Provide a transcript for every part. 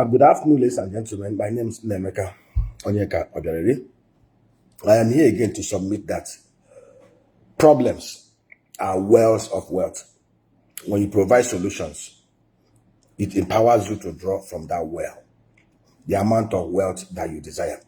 Good afternoon, ladies and gentlemen. My name is Nemeka Onyeka Obiareri. I am here again to submit that problems are wells of wealth. When you provide solutions, it empowers you to draw from that well the amount of wealth that you desire.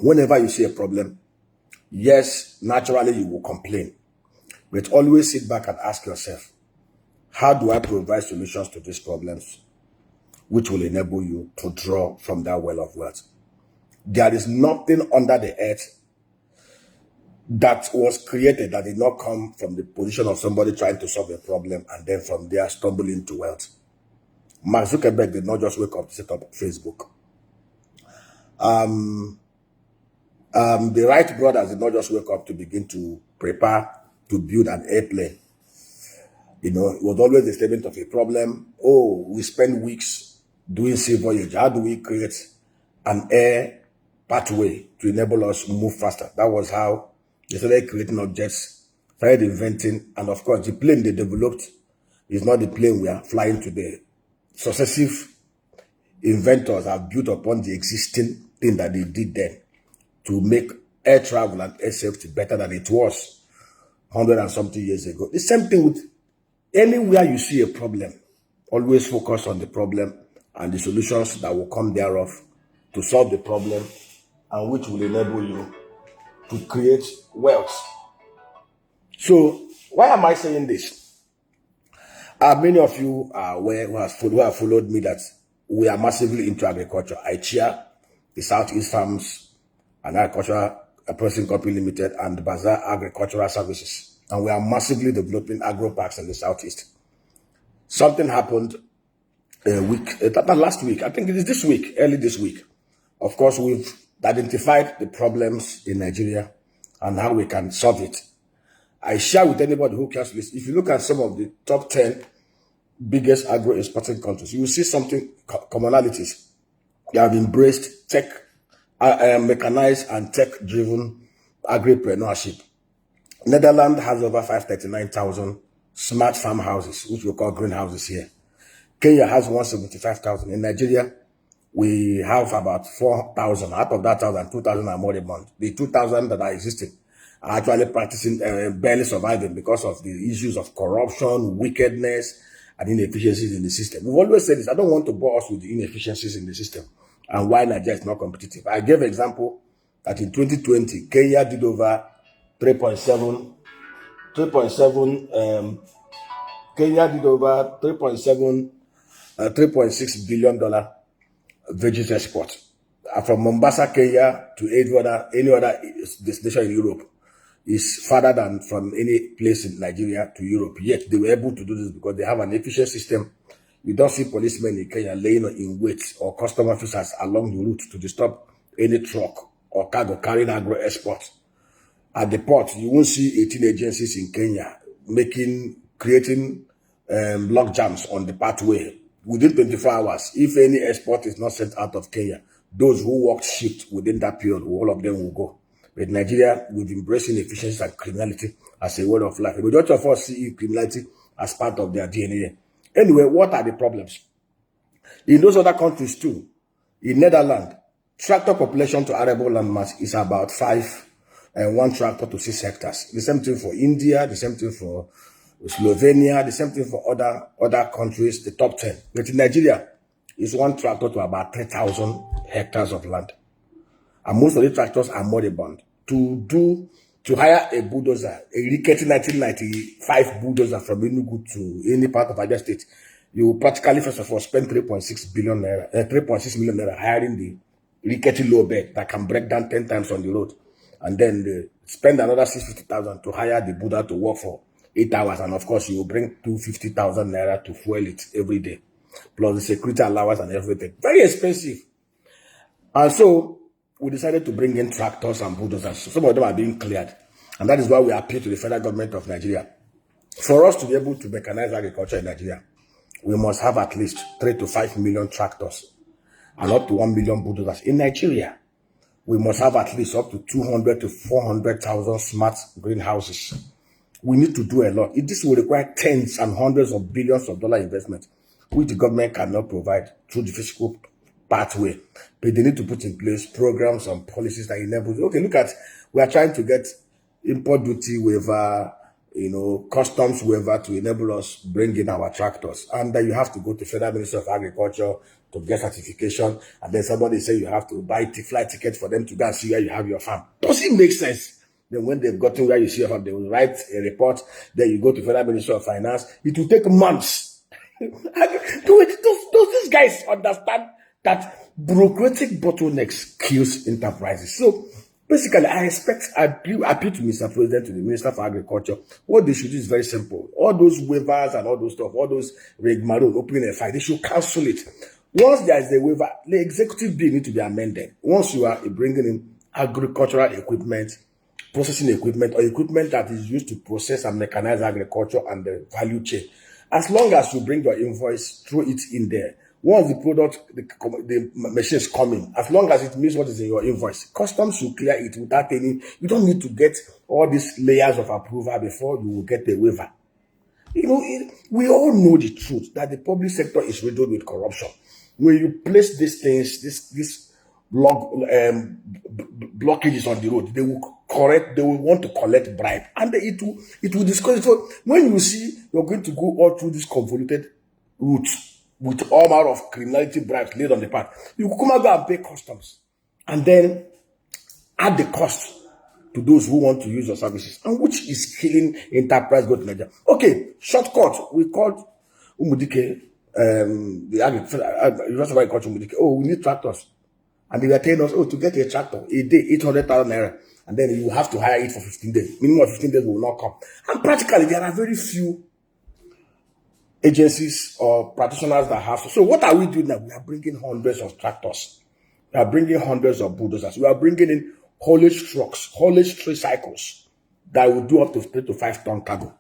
Whenever you see a problem, yes, naturally you will complain, but always sit back and ask yourself, how do I provide solutions to these problems, which will enable you to draw from that well of wealth? There is nothing under the earth that was created that did not come from the position of somebody trying to solve a problem and then from there stumble into wealth. Mark Zuckerberg did not just wake up to set up Facebook. The Wright brothers did not just wake up to begin to prepare to build an airplane. It was always the statement of a problem. Oh, we spend weeks doing sea voyage. How do we create an air pathway to enable us to move faster? That was how they started creating objects, started inventing, and of course, the plane they developed is not the plane we are flying today. Successive inventors have built upon the existing thing that they did then to make air travel and air safety better than it was 100 and something years ago. The same thing with anywhere you see a problem, always focus on the problem and the solutions that will come thereof to solve the problem and which will enable you to create wealth. So, why am I saying this? Many of you are aware who have followed me that we are massively into agriculture. I chair the Southeast Farms and Agricultural Processing Company Limited and Bazaar Agricultural Services. And we are massively developing agro parks in the Southeast. Something happened last week. I think it is this week, early this week. Of course, we've identified the problems in Nigeria and how we can solve it. I share with anybody who cares this. If you look at some of the top 10 biggest agro exporting countries, you will see something commonalities. They have embraced tech, mechanized and tech-driven agripreneurship. Netherlands has over 539,000 smart farmhouses, which we call greenhouses here. Kenya has 175,000. In Nigeria, we have about 4,000. Out of that 1,000, 2,000 are moribund. The 2,000 that are existing are actually practicing, barely surviving because of the issues of corruption, wickedness, and inefficiencies in the system. We've always said this. I don't want to bore us with the inefficiencies in the system and why Nigeria is not competitive. I gave an example that in 2020, Kenya did over 3.7, Kenya did over $3.6 billion veggies export from Mombasa, Kenya to any other destination in Europe is farther than from any place in Nigeria to Europe. Yet they were able to do this because they have an efficient system. You don't see policemen in Kenya laying in wait or custom officers along the route to disturb any truck or cargo carrying agro export. At the port, you won't see 18 agencies in Kenya creating log jams on the pathway. Within 24 hours, if any export is not sent out of Kenya, those who worked shift within that period, all of them will go. But Nigeria, we've embraced inefficiency and criminality as a way of life. The majority of us see criminality as part of their DNA. Anyway, what are the problems? In those other countries too, in Netherlands, tractor population to arable land mass is about 1 tractor to 6 hectares. The same thing for India, the same thing for Slovenia, the same thing for other countries, the top 10. But in Nigeria, it's 1 tractor to about 3,000 hectares of land. And most of the tractors are moribund. To hire a bulldozer, a rickety 1995 bulldozer from Enugu to any part of Abia State, you will practically, first of all, spend 3.6 million naira hiring the rickety low bed that can break down 10 times on the road. And then spend another 650,000 to hire the builder to work for 8 hours. And of course, you will bring 250,000 naira to fuel it every day, plus the security allowance and everything. Very expensive. And so we decided to bring in tractors and bulldozers. Some of them are being cleared. And that is why we appeal to the federal government of Nigeria. For us to be able to mechanize agriculture in Nigeria, we must have at least 3 to 5 million tractors and up to 1 million bulldozers. In Nigeria, we must have at least up to 200 to 400,000 smart greenhouses. We need to do a lot. This will require tens and hundreds of billions of dollar investment, which the government cannot provide through the fiscal pathway, but they need to put in place programs and policies that enable. Okay, look at, we are trying to get import duty waiver, customs waiver to enable us bring in our tractors. And then you have to go to Federal Ministry of Agriculture to get certification. And then somebody say you have to buy flight tickets for them to go and see where you have your farm. Does it make sense? Then when they've gotten where you see your farm, they will write a report. Then you go to Federal Ministry of Finance. It will take months. Do these guys understand that bureaucratic bottlenecks kills enterprises? So basically, I appeal to Mr. President, to the Minister for Agriculture. What they should do is very simple. All those waivers and all those stuff, all those rigmarole, opening a fight, they should cancel it. Once there is a waiver, the executive bill needs to be amended. Once you are bringing in agricultural equipment, processing equipment, or equipment that is used to process and mechanize agriculture and the value chain, as long as you bring your invoice, throw it in there. Once the product, the machine is coming, as long as it meets what is in your invoice, customs will clear it without any, you don't need to get all these layers of approval before you will get the waiver. We all know the truth that the public sector is riddled with corruption. When you place these things, these blockages on the road, they will want to collect bribe, and it will discourage it. So when you see you're going to go all through this convoluted route with all manner of criminality bribes laid on the path, you come and go and pay customs, and then add the cost to those who want to use your services, and which is killing enterprise growth in Nigeria. Okay, shortcut. We called Umudike, the University of Agriculture Umudike. Oh, we need tractors. And they were telling us, to get a tractor, a day, 800,000 naira. And then you have to hire it for 15 days. Minimum of 15 days will not come. And practically, there are very few agencies or practitioners that have. So what are we doing now? We are bringing hundreds of tractors. We are bringing hundreds of bulldozers. We are bringing in haulage trucks, haulage tricycles that will do up to 3 to 5 ton cargo.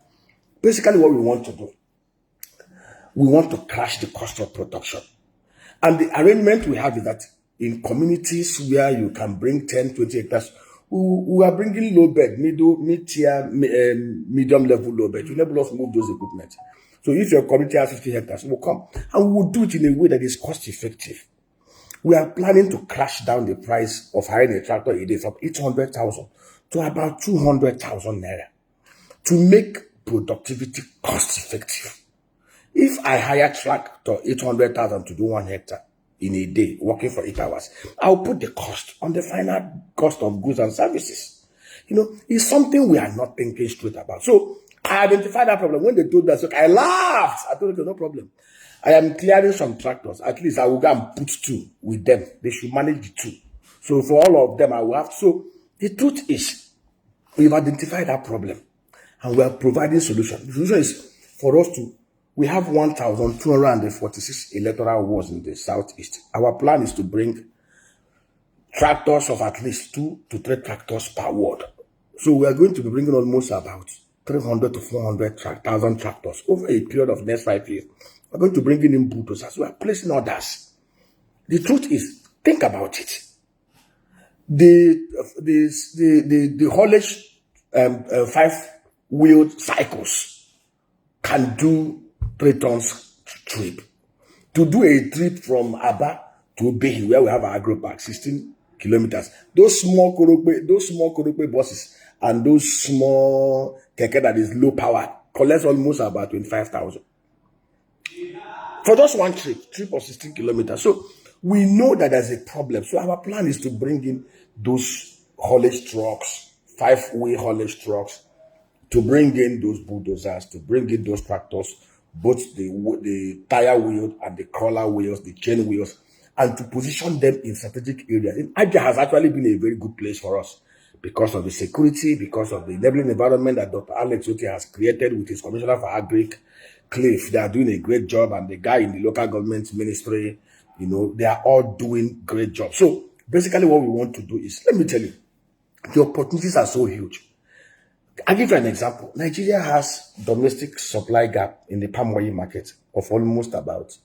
Basically, what we want to do, we want to crash the cost of production. And the arrangement we have is that in communities where you can bring 10, 20 hectares, we are bringing low bed, mid-tier, medium level low bed to enable us to move those equipment. So if your community has 50 hectares, we'll come and we will do it in a way that is cost effective. We are planning to crash down the price of hiring a tractor a day from 800,000 to about 200,000 naira to make productivity cost effective. If I hire tractor 800,000 to do 1 hectare in a day, working for 8 hours, I'll put the cost on the final cost of goods and services. It's something we are not thinking straight about. So I identified that problem. When they told us, I laughed. I told them, no problem. I am clearing some tractors. At least I will go and put 2 with them. They should manage the 2. So for all of them, I will have. So the truth is, we've identified that problem and we are providing solution. The solution is for us to, we have 1,246 electoral wards in the southeast. Our plan is to bring tractors of at least 2 to 3 tractors per ward. So we are going to be bringing almost about 300 to 400,000 tractors over a period of next 5 years. We're going to bring in bulldozers. We are placing orders. The truth is, think about it. The haulage 5-wheeled cycles can do 3 tons trip. To do a trip from Aba to Obehi, where we have our agro park, 16 kilometers. Those small Korope buses and those small keke that is low power collects almost about 25,000 for just one trip of 16 kilometers. So we know that there's a problem. So our plan is to bring in those haulage trucks, 5-way haulage trucks, to bring in those bulldozers, to bring in those tractors, both the tire wheel and the crawler wheels, the chain wheels, and to position them in strategic areas. Abia has actually been a very good place for us because of the security, because of the enabling environment that Dr. Alex Otti has created with his Commissioner for Agric, Cliff. They are doing a great job, and the guy in the local government ministry, they are all doing great job. So basically what we want to do is, let me tell you, the opportunities are so huge. I'll give you an example. Nigeria has domestic supply gap in the palm oil market of almost about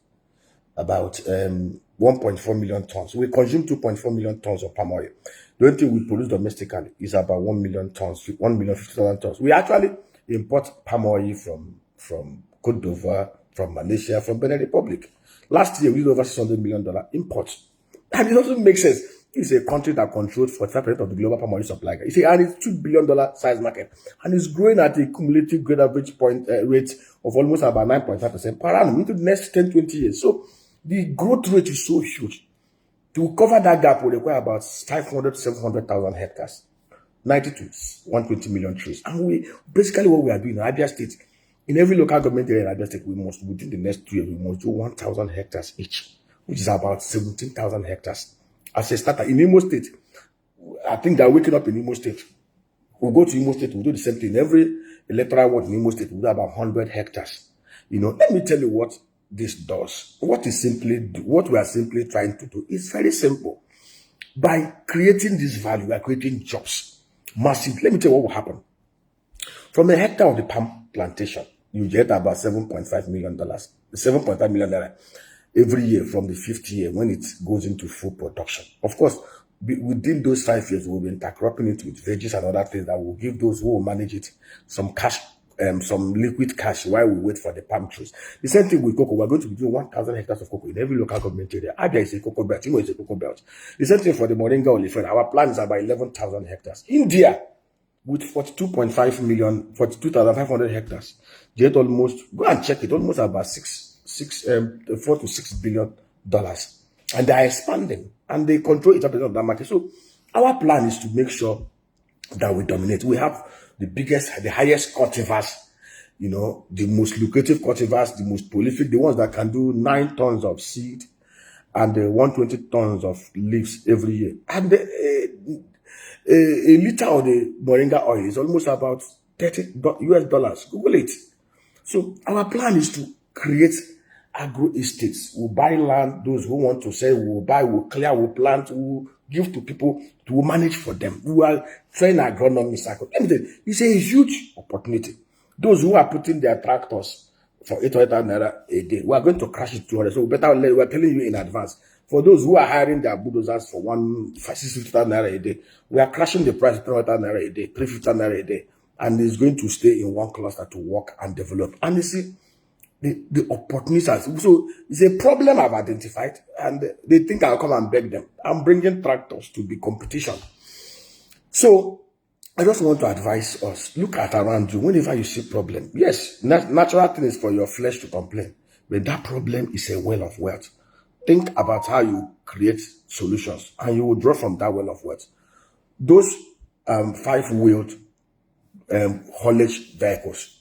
1.4 million tons. We consume 2.4 million tons of palm oil. The only thing we produce domestically is about 1 million tons, 1,050,000 tons. We actually import palm oil from Cote d'Ivoire, from Malaysia, from Benin Republic. Last year, we did over $600 million imports. And it doesn't make sense. It's a country that controls 45% of the global palm oil supply. You see, and it's $2 billion size market, and it's growing at a cumulative grade average rate of almost about 9.5% per annum into the next 10-20 years. So the growth rate is so huge. To cover that gap will require about 500 to 700,000 hectares, 90 to 120 million trees. And we basically what we are doing in Abia State, in every local government area in Abia State, we must, within the next 2 years, we must do 1,000 hectares each, which is about 17,000 hectares. As a starter, in Imo State, I think they're waking up in Imo State. We'll go to Imo State, we'll do the same thing. Every electoral ward in Imo State will do about 100 hectares. Let me tell you what this does. What we are simply trying to do is very simple. By creating this value, we are creating jobs. Massive. Let me tell you what will happen. From a hectare of the palm plantation, you get about $7.5 million. $7.5 million every year from the 5th year when it goes into full production. Of course, within those 5 years, we'll be intercropping it with veggies and other things that will give those who will manage it some cash, some liquid cash while we wait for the palm trees. The same thing with cocoa. We're going to be doing 1,000 hectares of cocoa in every local government area. Abia is a cocoa belt. It's a cocoa belt. The same thing for the Moringa Olifant. Our plan is about 11,000 hectares. India, with 42,500 hectares, they had almost, go and check it, almost about $4 to $6 billion. And they are expanding and they control each other of that market. So our plan is to make sure that we dominate. We have the highest cultivars, the most lucrative cultivars, the most prolific, the ones that can do 9 tons of seed and 120 tons of leaves every year. And a liter of the moringa oil is almost about $30 US. Google it. So our plan is to create agro estates. We'll buy land. Those who want to sell, we'll buy, we'll clear, we'll plant, we'll give to people to manage for them. We are train agronomy cycle. It's a huge opportunity. Those who are putting their tractors for 800 naira a day, we are going to crash it 200. So we are telling you in advance. For those who are hiring their bulldozers for 650 naira a day, we are crashing the price 300 naira a day, 350 naira a day, and it's going to stay in one cluster to work and develop. And you see, the opportunities. So it's a problem I've identified, and they think I'll come and beg them. I'm bringing tractors to be competition. So I just want to advise us, look at around you whenever you see problem. Yes, natural thing is for your flesh to complain, but that problem is a well of wealth. Think about how you create solutions, and you will draw from that well of wealth. Those 5-wheeled haulage vehicles,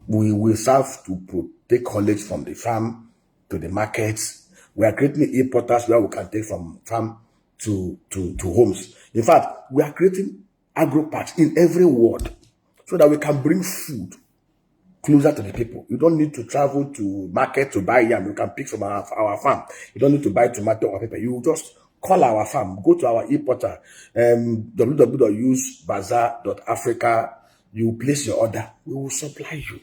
we will serve to take haulage from the farm to the markets. We are creating e-portals where we can take from farm to homes. In fact, we are creating agro parks in every ward so that we can bring food closer to the people. You don't need to travel to market to buy yam. You can pick from our farm. You don't need to buy tomato or pepper. You just call our farm, go to our e-portal, www.usebazaar.africa. You place your order. We will supply you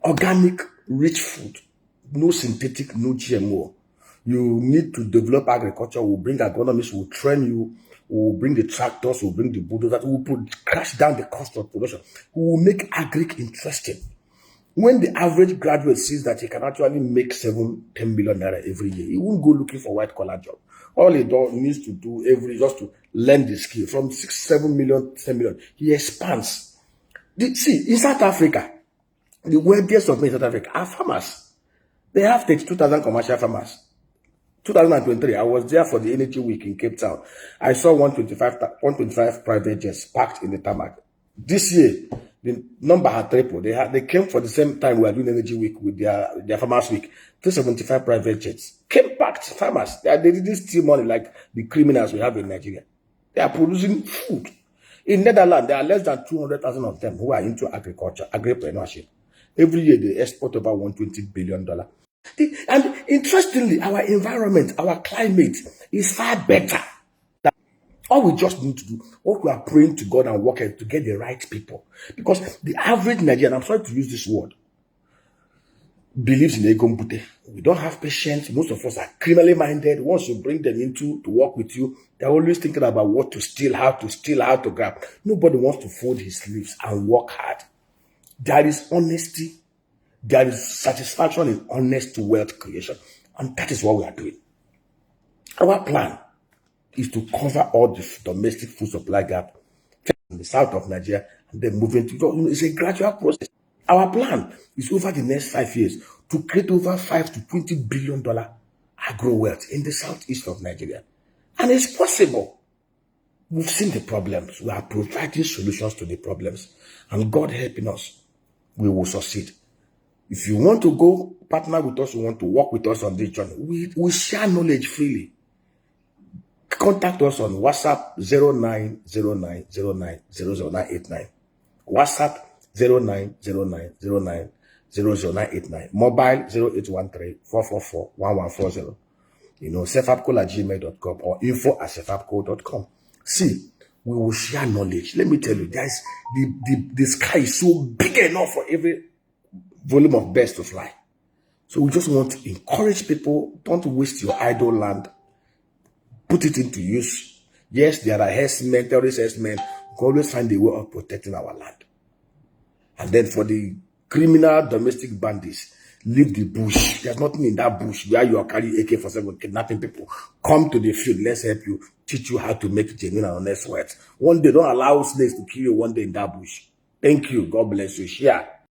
organic, rich food, no synthetic, no GMO. You need to develop agriculture. We'll bring agronomists, we'll train you, we'll bring the tractors, we'll bring the bulldozers, we'll crash down the cost of production. We will make agric interesting. When the average graduate sees that he can actually make 7-10 million naira every year, he won't go looking for white collar job. All he needs to do just to learn the skill from 6-7 million, 10 million. He expands. See, in South Africa, the wealthiest of men in South Africa are farmers. They have 32,000 commercial farmers. 2023, I was there for the Energy Week in Cape Town. I saw 125 private jets parked in the tarmac. This year, the number had tripled. They came for the same time we were doing Energy Week with their Farmers Week. 275 private jets came packed farmers. They didn't steal money like the criminals we have in Nigeria. They are producing food. In Netherlands, there are less than 200,000 of them who are into agriculture, agripreneurship. Every year, they export over $120 billion. And interestingly, our environment, our climate is far better. All we just need to do, what we are praying to God and working to get the right people. Because the average Nigerian, I'm sorry to use this word, believes in Egombute. We don't have patience. Most of us are criminally minded. Once you bring them into to work with you, they're always thinking about what to steal, how to grab. Nobody wants to fold his sleeves and work hard. There is honesty. There is satisfaction in honest wealth creation. And that is what we are doing. Our plan is to cover all the domestic food supply gap in the south of Nigeria and then move into, it's a gradual process. Our plan is over the next 5 years to create over $5 to $20 billion agro wealth in the southeast of Nigeria. And it's possible. We've seen the problems. We are providing solutions to the problems. And God helping us, we will succeed. If you want to go partner with us, you want to work with us on this journey, we share knowledge freely. Contact us on WhatsApp 090909000989. WhatsApp 090909000989. Mobile 0813-444-1140. Sefapco@gmail.com or info@sefapco.com. See, we will share knowledge. Let me tell you, guys, the sky is so big enough for every volume of birds to fly. So we just want to encourage people, don't waste your idle land. Put it into use. Yes, there are herdsmen, terrorist herdsmen, who always find a way of protecting our land. And then for the criminal domestic bandits, leave the bush. There's nothing in that bush where you are carrying AK-47 kidnapping people. Come to the field. Let's help you, teach you how to make genuine and honest wealth. One day, don't allow snakes to kill you one day in that bush. Thank you. God bless you. Share.